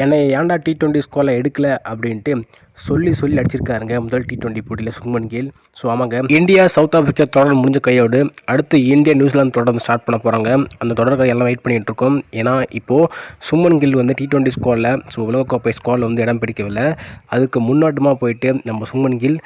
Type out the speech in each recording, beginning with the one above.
என்னை ஏன்டா T20 ஸ்குவாடில் எடுக்கல அப்படின்ட்டு சொல்லி அடிச்சிருக்காருங்க முதல் T20 போட்டியில் சுப்மன் கில். ஸோ ஆமாங்க, இந்தியா சவுத் ஆஃப்ரிக்கா தொடர் முடிஞ்ச கையோடு அடுத்து இந்தியா நியூசிலாந்து தொடர்ந்து ஸ்டார்ட் பண்ண போகிறாங்க. அந்த தொடர்கள் எல்லாம் வெயிட் பண்ணிகிட்டு இருக்கோம். ஏன்னா இப்போது சுப்மன் கில் வந்து T20 ஸ்குவாடில் உலகக்கோப்பை ஸ்குவாடில் இடம் பிடிக்கவில்லை. அதுக்கு முன்னாட்டமாக போயிட்டு நம்ம சுப்மன் கில்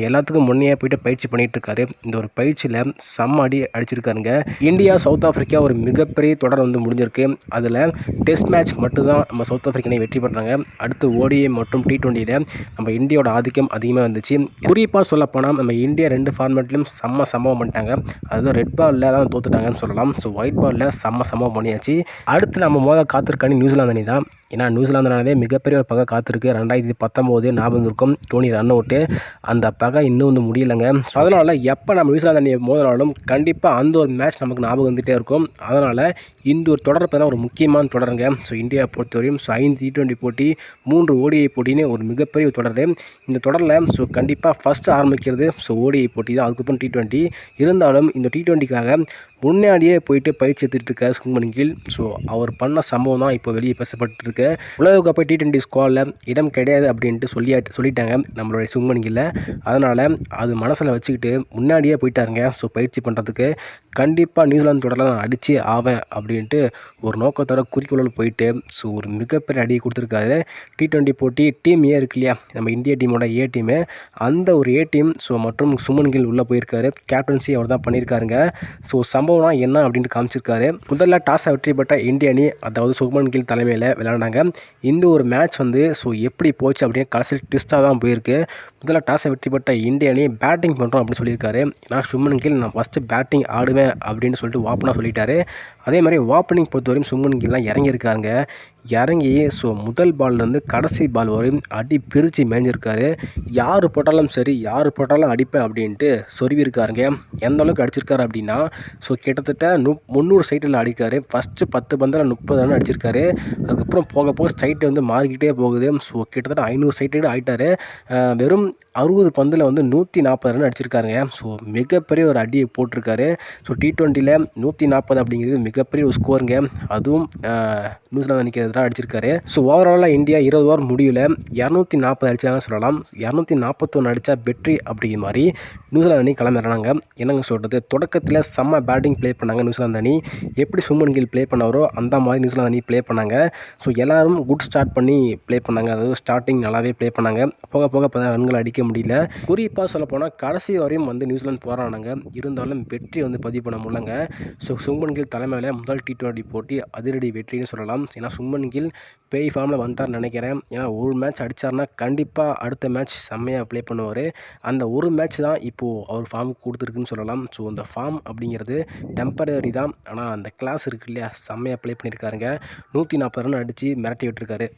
எல்லாத்துக்கும் முன்னையே போயிட்டு பயிற்சி பண்ணிகிட்டு இருக்காரு. இந்த ஒரு பயிற்சியில் செம்ம அடிச்சிருக்காருங்க. இந்தியா சவுத் ஆஃப்ரிக்கா ஒரு மிகப்பெரிய தொடர் முடிஞ்சிருக்கு. அதில் டெஸ்ட் மேட்ச் மட்டும்தான் நம்ம சவுத் ஆஃப்ரிக்கனை வெற்றி பண்ணுறாங்க. அடுத்து ODI மற்றும் T20யில் நம்ம இந்தியாவோட ஆதிக்கம் அதிகமாக இருந்துச்சு. குறிப்பாக சொல்லப்போனால் நம்ம இந்தியா 2 ஃபார்மேட்லையும் சம்பவம் பண்ணிட்டாங்க. அதுவும் ரெட் பாலில் தான் தோத்துட்டாங்கன்னு சொல்லலாம். ஸோ ஒயிட் பாலில் சம்பவம் பண்ணியாச்சு. அடுத்து நம்ம காத்திருக்கானே நியூசிலாந்து அணி தான். ஏன்னா நியூசிலாந்துனாலே மிகப்பெரிய ஒரு பகை காத்திருக்கு. 2019 ஞாபகம் இருக்கும், டோனி ரன் அவுட்டு. அந்த பகை இன்னும் முடியலைங்க. அதனால் எப்போ நம்ம நியூசிலாந்து அணியை மோதினாலும் கண்டிப்பாக அந்த ஒரு மேட்ச் நமக்கு ஞாபகம் வந்துகிட்டே இருக்கும். அதனால் இந்த ஒரு தொடர் ஒரு முக்கியமான தொடருங்க. ஸோ இந்தியா பொறுத்தவரையும் 5 T20 போட்டி 3 ODI போட்டின்னு ஒரு மிகப்பெரிய தொடர். இந்த தொடரில் கண்டிப்பாக ஃபஸ்ட்டு ஆரம்பிக்கிறது ODI போட்டி தான், அதுக்கப்புறம் T20. இருந்தாலும் இந்த T20க்காக முன்னாடியே போயிட்டு பயிற்சி எடுத்துகிட்டு இருக்க சுப்மன் கில். ஸோ அவர் பண்ண சம்பவம் தான் இப்போ வெளியே பேசப்பட்டு இருக்கு. உலகக்கோப்பை T20 ஸ்குவாடில் இடம் கிடையாது அப்படின்ட்டு சொல்லிட்டாங்க நம்மளுடைய சுப்மன் கில்லை. அதனால் அது மனசில் வச்சுக்கிட்டு முன்னாடியே போயிட்டாருங்க. ஸோ பயிற்சி பண்ணுறதுக்கு கண்டிப்பாக நியூசிலாந்து தொடரில் நான் அடித்து ஆவேன் அப்படின்ட்டு ஒரு நோக்கத்தோட குறிக்கோளோடு போயிட்டு ஒரு மிகப்பெரிய அடியை கொடுத்துருக்காரு. T20 போட்டி டீம் ஏ இருக்கு இல்லையா, நம்ம இந்தியா டீமோட ஏ டீமு, அந்த ஒரு ஏ டீம் மற்றும் சுப்மன் கில் உள்ளே போயிருக்காரு. கேப்டன்சி அவர் தான் பண்ணியிருக்காருங்க. ஸோ சம்பவம் என்ன அப்படின்ட்டு காமிச்சிருக்காரு. முதல்ல டாஸை வெற்றி பெற்ற இந்திய அணி, அதாவது சுப்மன் கில் தலைமையில் விளையாண்டாங்க. இந்த ஒரு மேட்ச் எப்படி போச்சு அப்படின்னு கடைசியில் ட்விஸ்ட்டாக தான் போயிருக்கு. முதல்ல டாஸை வெற்றி பெற்ற இந்திய அணி பேட்டிங் பண்ணுறோம் அப்படின்னு சொல்லியிருக்காரு. நான் சுப்மன் கில் நான் ஃபஸ்ட்டு பேட்டிங் ஆடுவேன் அப்படின்னு சொல்லிட்டு ஓப்பனாக சொல்லிட்டாரு. அதே மாதிரி ஓப்பனிங் பொறுத்தவரையும் சுப்மன் கில்லாம் இறங்கியிருக்காருங்க. இறங்கி முதல் பால்லேருந்து கடைசி பால் வரையும் அடி பிரித்து மேய்ஞ்சிருக்காரு. யார் போட்டாலும் சரி, யார் போட்டாலும் அடிப்பேன் அப்படின்ட்டு சொருவிருக்காருங்க. எந்த அளவுக்கு அடிச்சிருக்காரு அப்படின்னா கிட்டத்தட்ட 300 ஸ்ட்ரைட்டில் அடிக்காரு. ஃபஸ்ட்டு 10 பந்தில் 30 ரன் அடிச்சிருக்காரு. அதுக்கப்புறம் போக போக ஸ்ட்ரைட்டு மாறிக்கிட்டே போகுது. கிட்டத்தட்ட 500 ஸ்ட்ரைட்டு ஆகிட்டாரு. வெறும் 60 பந்தில் 140 ரன் அடிச்சிருக்காருங்க. மிகப்பெரிய ஒரு அடியை போட்டிருக்காரு. T20யில் 140 அப்படிங்கிறது மிகப்பெரிய ஒரு ஸ்கோருங்க. அதுவும் நியூசிலாந்து அணிக்கு எதிராக அடிச்சிருக்காரு. ஓவராலாக இந்தியா 20 ஓவர் முடியல 240 அடிச்சாங்கன்னு சொல்லலாம். 241 அடித்தா வெற்றி அப்படிங்கிற மாதிரி நியூசிலாந்து அணி கிளம்பிடுறாங்க. என்னங்க சொல்கிறது, தொடக்கத்தில் செம்ம பேட்டிங் ப்ளே பண்ணாங்க நியூசிலாந்து அணி. எப்படி சுப்மன் கில் ப்ளே பண்ணாரோ அந்த மாதிரி நியூசிலாந்து அணி ப்ளே பண்ணாங்க. எல்லாரும் குட் ஸ்டார்ட் பண்ணி ப்ளே பண்ணாங்க. அதாவது ஸ்டார்டிங் நல்லாவே ப்ளே பண்ணாங்க. போக போக ரன்கள் அடிக்க முடியல. குறிப்பாக சொல்லப்போனால் கடைசி வரையும் நியூசிலாந்து போராடினாங்க. இருந்தாலும் வெற்றி பதிவு பண்ண முடியலங்க. சுப்மன் கில் தலைமையில் முதல் T20 போட்டி அதிரடி வெற்றின்னு சொல்லலாம். ஏன்னா சுப்மன் கில் பேய் ஃபார்மில் வந்துட்டார்னு நினைக்கிறேன். ஏன்னா ஒரு மேட்ச் அடித்தார்னா கண்டிப்பாக அடுத்த மேட்ச் செம்மையாக ப்ளே பண்ணுவார். அந்த ஒரு மேட்ச் தான் இப்போது அவர் ஃபார்ம் கொடுத்துருக்குன்னு சொல்லலாம். இந்த ஃபார்ம் அப்படிங்கிறது டெம்பரரி தான். ஆனால் அந்த கிளாஸ் இருக்கு இல்லையா, செம்மையாக ப்ளே பண்ணியிருக்காருங்க. 140 ரன் அடித்து மிரட்டி விட்டுருக்காரு.